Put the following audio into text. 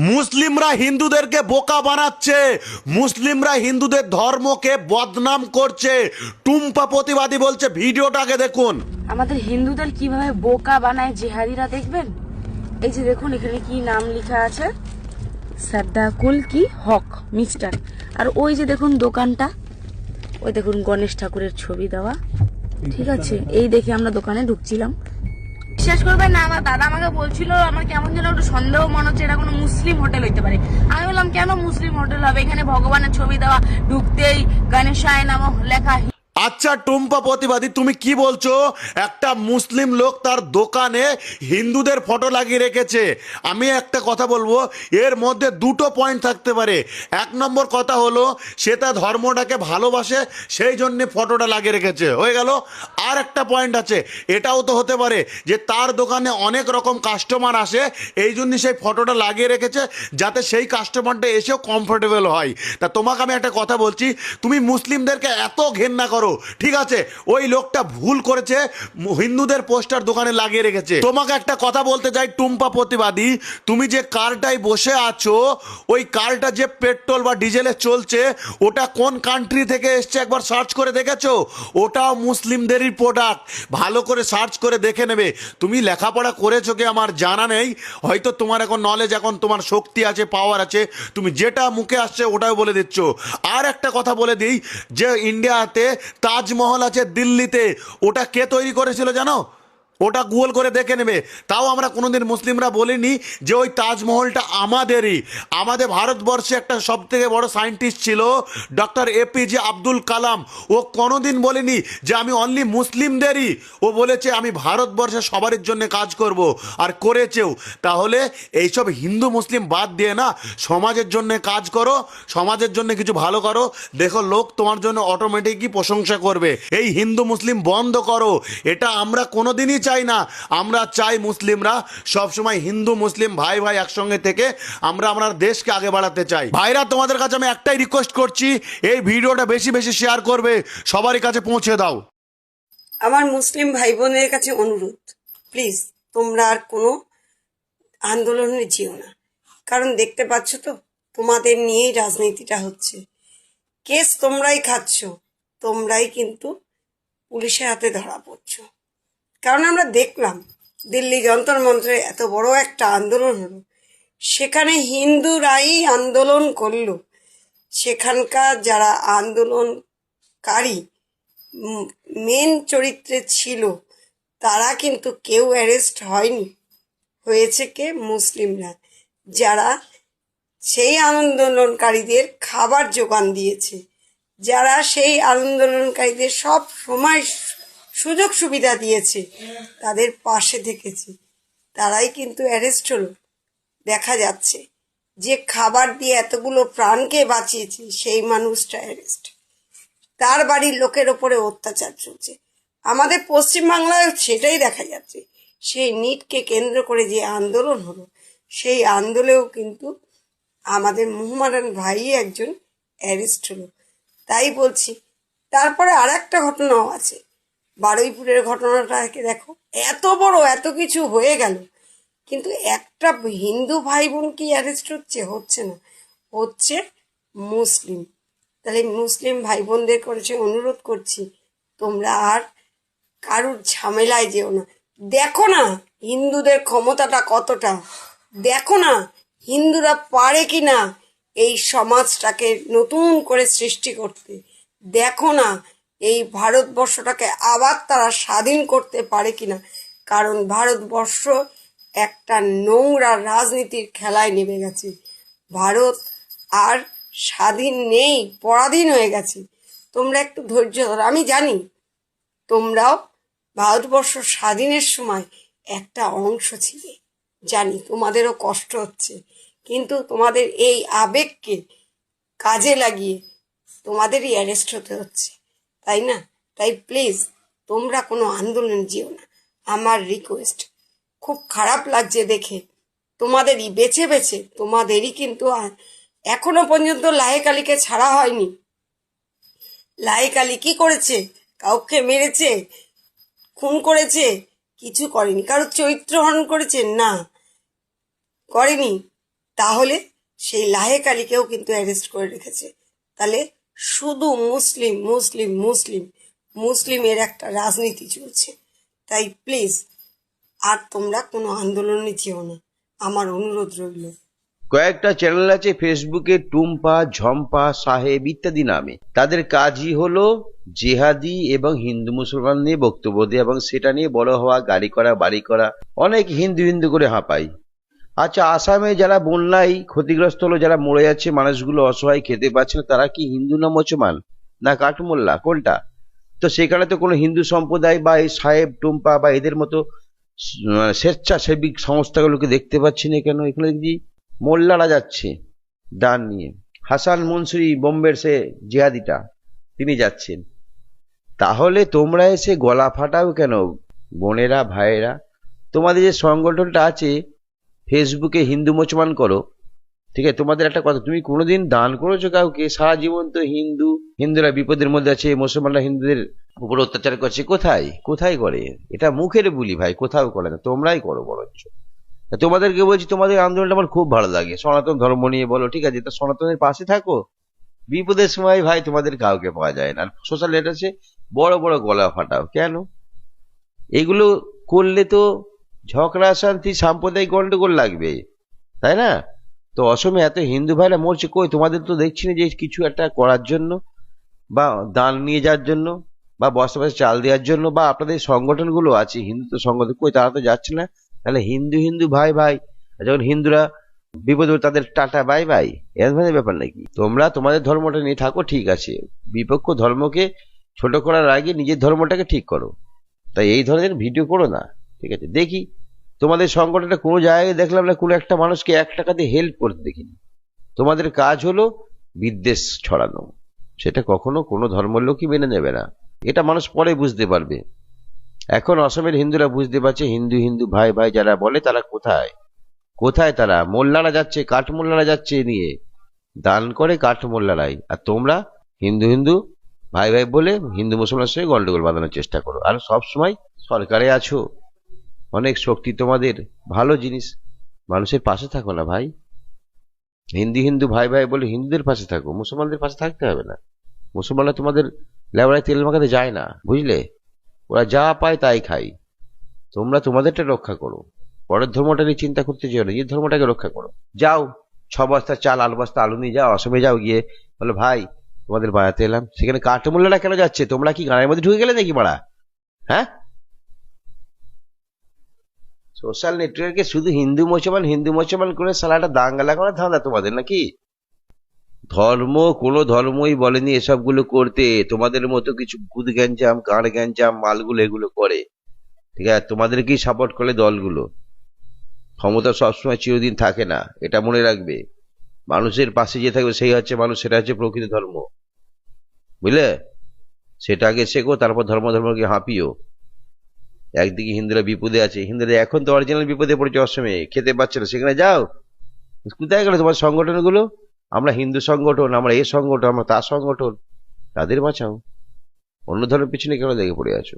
মুসলিমরা হিন্দুদেরকে বোকা বানাচ্ছে, মুসলিমরা হিন্দুদের ধর্মকে বদনাম করছে। টুম্পা প্রতিবাদী বলছে, ভিডিওটাকে দেখুন। আমাদের হিন্দুদের কিভাবে বোকা বানায় জিহাদিরা দেখবেন। এই যে দেখুন এখানে কি নাম লেখা আছে, সাদ্দাকুল কি হক মিস্টার। আর ওই যে দেখুন দোকানটা, ওই দেখুন গণেশ ঠাকুরের ছবি দেওয়া। ঠিক আছে, এই দেখে আমরা দোকানে ঢুকছিলাম। বিশ্বাস করবেন না, আমার দাদা আমাকে বলছিল, আমার কেমন যেন একটু সন্দেহ মনে হচ্ছে এটা কোনো মুসলিম হোটেল হইতে পারে। আমি বললাম কেন মুসলিম হোটেল হবে, এখানে ভগবানের ছবি দেওয়া, ঢুকতেই গণেশায় নাম লেখা। আচ্ছা টুম্পা প্রতিবাদী, তুমি কি বলছো? একটা মুসলিম লোক তার দোকানে হিন্দুদের ফটো লাগিয়ে রেখেছে। আমি একটা কথা বলবো, এর মধ্যে দুটো পয়েন্ট থাকতে পারে। এক নম্বর কথা হলো, সে তার ধর্মটাকে ভালোবাসে, সেই জন্য ফটোটা লাগিয়ে রেখেছে, হয়ে গেল। আর একটা পয়েন্ট আছে, এটাও তো হতে পারে যে তার দোকানে অনেক রকম কাস্টমার আসে, এই জন্য সেই ফটোটা লাগিয়ে রেখেছে, যাতে সেই কাস্টমারটা এসেও কমফোর্টেবল হয়। তা তোমাকে আমি একটা কথা বলছি, তুমি মুসলিমদেরকে এত ঘেন্না করো, ঠিক আছে, ওই লোকটা ভুল করেছে, হিন্দুদের পোস্টার দোকানে লাগিয়ে রেখেছে। তোমাকে একটা কথা বলতে চাই টুম্পা প্রতিবাদী, তুমি যে কারটায় বসে আছো, ওই কারটা যে পেট্রোল বা ডিজেলে চলছে, ওটা কোন কান্ট্রি থেকে এসছে একবার সার্চ করে দেখেছো? ওটাও মুসলিমদেরই প্রোডাক্ট। ভালো করে সার্চ করে দেখে নেবে। তুমি লেখাপড়া করেছো কি আমার জানা নেই, হয়তো তোমার এখন নলেজ, এখন তোমার শক্তি আছে, পাওয়ার আছে, তুমি যেটা মুখে আসছে ওটাও বলে দিচ্ছ। আর একটা কথা বলে দিই, যে ইন্ডিয়াতে তাজমহল আছে দিল্লিতে, ওটা কে তৈরি করেছিল জানো? ওটা গুগল করে দেখে নেবে। তাও আমরা কোনোদিন মুসলিমরা বলিনি যে ওই তাজমহলটা আমাদেরই। আমাদের ভারতবর্ষে একটা সব থেকে বড় সায়েন্টিস্ট ছিল ডক্টর এপিজে আব্দুল কালাম, ও কোনোদিন বলেনি যে আমি অনলি মুসলিমদেরই, ও বলেছে আমি ভারতবর্ষে সবার জন্য কাজ করব, আর করেছেও। তাহলে এইসব হিন্দু মুসলিম বাদ দিয়ে না, সমাজের জন্য কাজ করো, সমাজের জন্য কিছু ভালো করো, দেখো লোক তোমার জন্য অটোমেটিকই প্রশংসা করবে। এই হিন্দু মুসলিম বন্ধ করো, এটা আমরা কোনোদিনই চাই না। আমরা চাই মুসলিমরা সবসময় হিন্দু মুসলিম ভাই ভাই একসঙ্গে থেকে আমরা আমার দেশকে আগে বাড়াতে চাই। ভাইরা, তোমাদের কাছে আমি একটাই রিকোয়েস্ট করছি, এই ভিডিওটা বেশি বেশি শেয়ার করবে, সবারই কাছে পৌঁছে দাও। আমার মুসলিম ভাই বোনের কাছে অনুরোধ, প্লিজ তোমরা আর কোনো আন্দোলনে যেও না। কারণ দেখতে পাচ্ছ তো, তোমাদের নিয়েই রাজনীতিটা হচ্ছে। কেস তোমরাই খাচ্ছ, তোমরাই কিন্তু পুলিশের হাতে ধরা পড়ছো। কারণ আমরা দেখলাম দিল্লি যন্তর মন্ত্রে এত বড় একটা আন্দোলন হলো, সেখানে হিন্দুরাই আন্দোলন করলো। সেখানকার যারা আন্দোলনকারী মেন চরিত্রে ছিল, তারা কিন্তু কেউ অ্যারেস্ট হয়নি। হয়েছে কে? মুসলিমরা, যারা সেই আন্দোলনকারীদের খাবার জোগান দিয়েছে, যারা সেই আন্দোলনকারীদের সব সময় সুযোগ সুবিধা দিয়েছে, তাদের পাশে থেকেছে, তারাই কিন্তু অ্যারেস্ট হলো। দেখা যাচ্ছে যে খাবার দিয়ে এতগুলো প্রাণকে বাঁচিয়েছে, সেই মানুষটা অ্যারেস্ট। তার বাড়ির লোকের ওপরে অত্যাচার চলছে। আমাদের পশ্চিমবাংলায় সেটাই দেখা যাচ্ছে। সেই নিটকে কেন্দ্র করে যে আন্দোলন হলো, সেই আন্দোলনেও কিন্তু আমাদের মোহামেডান ভাই একজন অ্যারেস্ট হলো। তাই বলছি, তারপরে আর একটা ঘটনাও আছে, বারুইপুরের ঘটনাটাকে দেখো, এত বড় এত কিছু হয়ে গেল, কিন্তু একটা হিন্দু ভাই বোন কি অ্যারেস্ট হচ্ছে না, হচ্ছে মুসলিম। তাহলে মুসলিম ভাই বোনদের করেছে অনুরোধ করছি, তোমরা আর কারুর ঝামেলায় যেও না। দেখো না হিন্দুদের ক্ষমতাটা কতটা, দেখো না হিন্দুরা পারে কি না এই সমাজটাকে নতুন করে সৃষ্টি করতে, দেখো না এই ভারতবর্ষটাকে আবার তারা স্বাধীন করতে পারে কিনা। কারণ ভারতবর্ষ একটা নোংরা রাজনীতির খেলায় নেমে গেছে। ভারত আর স্বাধীন নেই, পরাধীন হয়ে গেছে। তোমরা একটু ধৈর্য ধরো। আমি জানি তোমরাও ভারতবর্ষ স্বাধীনের সময় একটা অংশ ছিলে, জানি তোমাদেরও কষ্ট হচ্ছে, কিন্তু তোমাদের এই আবেগকে কাজে লাগিয়ে তোমাদেরই অ্যারেস্ট হতে হচ্ছে, তাই না? তাই প্লিজ তোমরা কোনো আন্দোলন যেও না, আমার রিকোয়েস্ট। খুব খারাপ লাগছে দেখে, তোমাদেরই বেছে বেছে, তোমাদেরই কিন্তু এখনো পর্যন্ত লাহেক আলীকে ছাড়া হয়নি। লাহেক আলী কি করেছে? কাউকে মেরেছে, খুন করেছে? কিছু করেনি। কারো চরিত্র হরণ করেছে? না, করেনি। তাহলে সেই লাহেক আলীকেও কিন্তু অ্যারেস্ট করে রেখেছে। তাহলে শুধু মুসলিম মুসলিম মুসলিম মুসলিমের একটা রাজনীতি চলছে। তাই প্লিজ আর তোমরা কোনো আন্দোলনে যেও না, আমার অনুরোধ রইল। কয়েকটা চ্যানেল আছে ফেসবুকে, টুম্পা, ঝম্পা, সাহেব ইত্যাদি নামে। তাদের কাজই হলো জেহাদি এবং হিন্দু মুসলমান নিয়ে বক্তব্য দেওয়া এবং সেটা নিয়ে বড় হওয়া, গাড়ি করা, বাড়ি করা, অনেক হিন্দু হিন্দু করে হাঁপাই। আচ্ছা, আসামে যারা বন্যায় ক্ষতিগ্রস্ত হলো, যারা মরে যাচ্ছে, মানুষগুলো অসহায়, খেতে পাচ্ছে না, তারা কি হিন্দু না মুসলমান না কাঠমোল্লা, কোনটা? তো সেখানে তো কোনো হিন্দু সম্প্রদায় বা এই সাহেব, টুম্পা বা এদের মতো স্বেচ্ছাসেবী সংস্থাগুলোকে দেখতে পাচ্ছি না কেন? এখানে দেখছি মোল্লারা যাচ্ছে দান নিয়ে। হাসান মনসুরি, বোম্বের সে জিহাদিটা, তিনি যাচ্ছেন। তাহলে তোমরা এসে গলা ফাটাও কেন বোনেরা, ভাইয়েরা? তোমাদের যে সংগঠনটা আছে ফেসবুকে হিন্দু মুসলমান করো, ঠিক আছে, তোমাদের একটা কথা, তুমি কোনোদিন দান করেছো কাউকে? সারা জীবন তো হিন্দুরা বিপদের মধ্যে আছে, মুসলমানরা হিন্দুদের উপর অত্যাচার করছে, কোথায় কোথায় করে? এটা মুখের বুলি ভাই, কোথাও করে না, তোমরাই করো বরঞ্চ। তোমাদেরকে বলছি, তোমাদের আন্দোলনটা আমার খুব ভালো লাগে, সনাতন ধর্ম নিয়ে বলো, ঠিক আছে, তা সনাতনের পাশে থাকো। বিপদের সময় ভাই তোমাদের কাউকে পাওয়া যায় না, সোশ্যাল নেটে বড় বড় গলা ফাটাও কেন? এগুলো করলে তো ঝগড়া শান্তি সাম্প্রদায়িক গন্ডগোল লাগবে, তাই না? তো অসমে এত হিন্দু ভাইরা মরছে, কই তোমাদের তো দেখছি না যে কিছু একটা করার জন্য, বা দান নিয়ে যাওয়ার জন্য, বা বস্তা বস্তা চাল দেওয়ার জন্য, বা আপনাদের সংগঠনগুলো আছে হিন্দু সংগঠন, কই তারা তো যাচ্ছে না। তাহলে হিন্দু হিন্দু ভাই ভাই, যখন হিন্দুরা বিপদ হবে তাদের টাটা বাই বাই, এর ধরনের ব্যাপার নাকি? তোমরা তোমাদের ধর্মটা নিয়ে থাকো, ঠিক আছে, বিপক্ষ ধর্মকে ছোট করার আগে নিজের ধর্মটাকে ঠিক করো। তাই এই ধরনের ভিডিও করো না, ঠিক আছে? দেখি তোমাদের সংগঠনটা কোনো জায়গায় দেখলাম না কোনো একটা মানুষকে 1 টাকাতে হেল্প করতে দেখিনি। তোমাদের কাজ হলো বিদ্বেষ ছড়ানো, সেটা কখনো কোনো ধর্মের লোকই মেনে নেবে না, এটা মানুষ পরে বুঝতে পারবে। এখন অসমের হিন্দুরা বুঝতে পারছে হিন্দু হিন্দু ভাই ভাই যারা বলে তারা কোথায় কোথায়। তারা মোল্লারা যাচ্ছে, কাঠমোল্লারা যাচ্ছে নিয়ে দান করে কাঠমোল্লারাই, আর তোমরা হিন্দু হিন্দু ভাই ভাই বলে হিন্দু মুসলমানের সঙ্গে গন্ডগোল বাঁধানোর চেষ্টা করো। আর সব সময় সরকারে আছো, অনেক শক্তি তোমাদের, ভালো জিনিস, মানুষের পাশে থাকো না ভাই। হিন্দু হিন্দু ভাই ভাই বলে হিন্দুদের পাশে থাকো, মুসলমানদের পাশে থাকতে হবে না। মুসলমানরা তোমাদের লেবড়ায় তেল মাখাতে যায় না, বুঝলে? ওরা যা পায় তাই খায়। তোমরা তোমাদেরটা রক্ষা করো, পরের ধর্মটা নিয়ে চিন্তা করতে চাও না, নিজের ধর্মটাকে রক্ষা করো। যাও 6 বস্তা চাল, 8 বস্তা আলু নিয়ে যাও, অসমে যাও, গিয়ে বলো ভাই তোমাদের বাড়াতে এলাম। সেখানে কাঠমোল্লারা কেন যাচ্ছে? তোমরা কি গানের মধ্যে ঢুকে গেলে নাকি মারা? হ্যাঁ, সোশ্যাল নেটওয়ার্কে শুধু হিন্দু মুসলমান করে সালাটা দাঙ্গালা করার ধান্দা তোমাদের নাকি? ধর্ম, কোনো ধর্মই বলেনি এসবগুলো করতে। তোমাদের মতো কিছু গুদ গ্যাঞ্জাম, গাঁড় গ্যাঞ্জাম মালগুলো এগুলো করে, ঠিক আছে? তোমাদেরকেই সাপোর্ট করে দলগুলো। ক্ষমতা সবসময় চিরদিন থাকে না, এটা মনে রাখবে। মানুষের পাশে যে থাকবে সেই হচ্ছে মানুষ, সেটা হচ্ছে প্রকৃত ধর্ম, বুঝলে? সেটা আগে শেখো, তারপর ধর্মকে হাঁপিও। একদিকে হিন্দুরা বিপদে আছে, হিন্দুরা এখন তো অরিজিনাল বিপদে পড়েছে, অসমে খেতে পাচ্ছে না, সেখানে যাও। কোথায় গেল তোমার সংগঠনগুলো? আমরা হিন্দু সংগঠন, আমরা এ সংগঠন, আমরা তার সংগঠন, তাদের বাঁচাও। অন্য ধর্মের পিছনে কেন লেগে পড়ে আছো?